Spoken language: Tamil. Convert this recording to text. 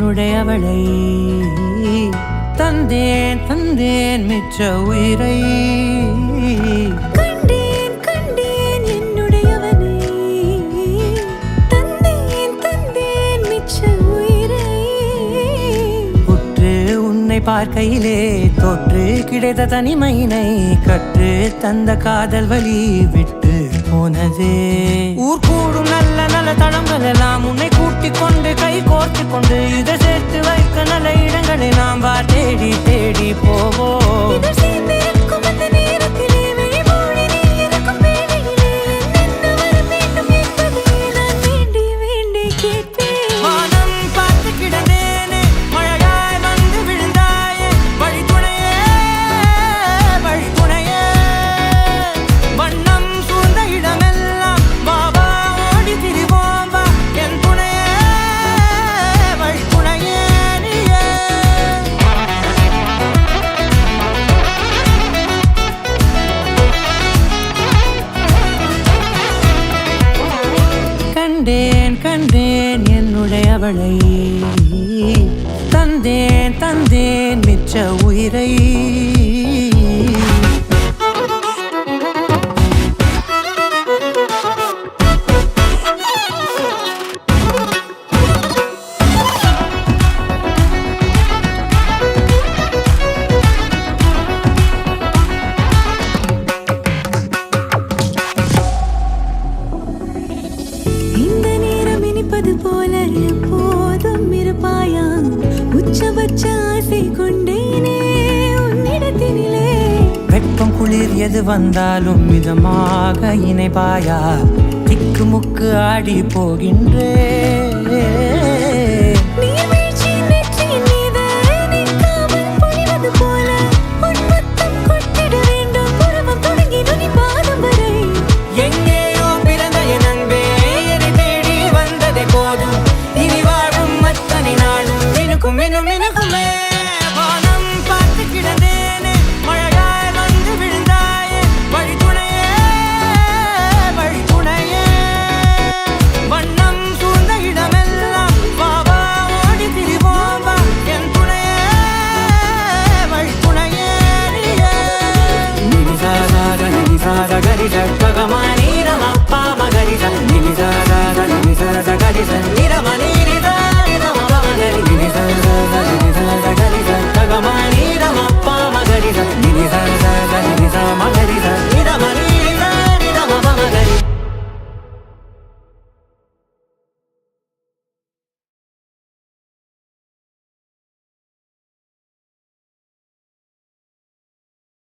என்னுடையவளை தந்தேன் தந்தேன் மிச்ச உயிரை கண்டேன் கண்டேன் என்னுடையவனை தந்தேன் தந்தேன் மிச்ச உயிரை உற்று உன்னை பார்க்கையிலே தொற்று கிடைத்த தனிமையினை கற்று தந்த காதல் வழி விட்டு போனதே ஊர் கூடும் நல்ல நல்ல தளங்கள் எல்லாம் உன்னை கூட்டிக் கொண்டு கை கோர்த்து கொண்டு இதை சேர்த்து வைக்க நல்ல இடங்களை நாம் வா தேடி தேடி போவோம் இதழ் சேர்ந்திருக்கும் அந்த நேரத்திலே விழிமூடி நீ இருக்கும் வேளையிலே என்னென்ன வர வேண்டும் என்பதை நான் வேண்டி வேண்டி கேட்பேன் வானம் பார்த்து கிடந்தேனே மழையாய் வந்து விழுந்தாயே வழித்துணையே வழித்துணையே வண்ணம் சூழ்ந்த இடமெல்லாம் பாபா ஓடி திரிவோம் வா என் துணையே வழித்துணையே நீயே கண்டேன் கண்டேன் என்னுடையவளை தந்தேன் தந்தேன் மிச்ச உயிரை இந்த நேரம் இனிப்பது போல எப்போதும் இருப்பாயா உச்சபட்ச ஆசை கொண்டேனே உன்னிடத்தினிலே வெப்பம் குளிர் எது வந்தாலும் மிதமாக இணைப்பாயா திக்கு முக்கு ஆடி போகின்றே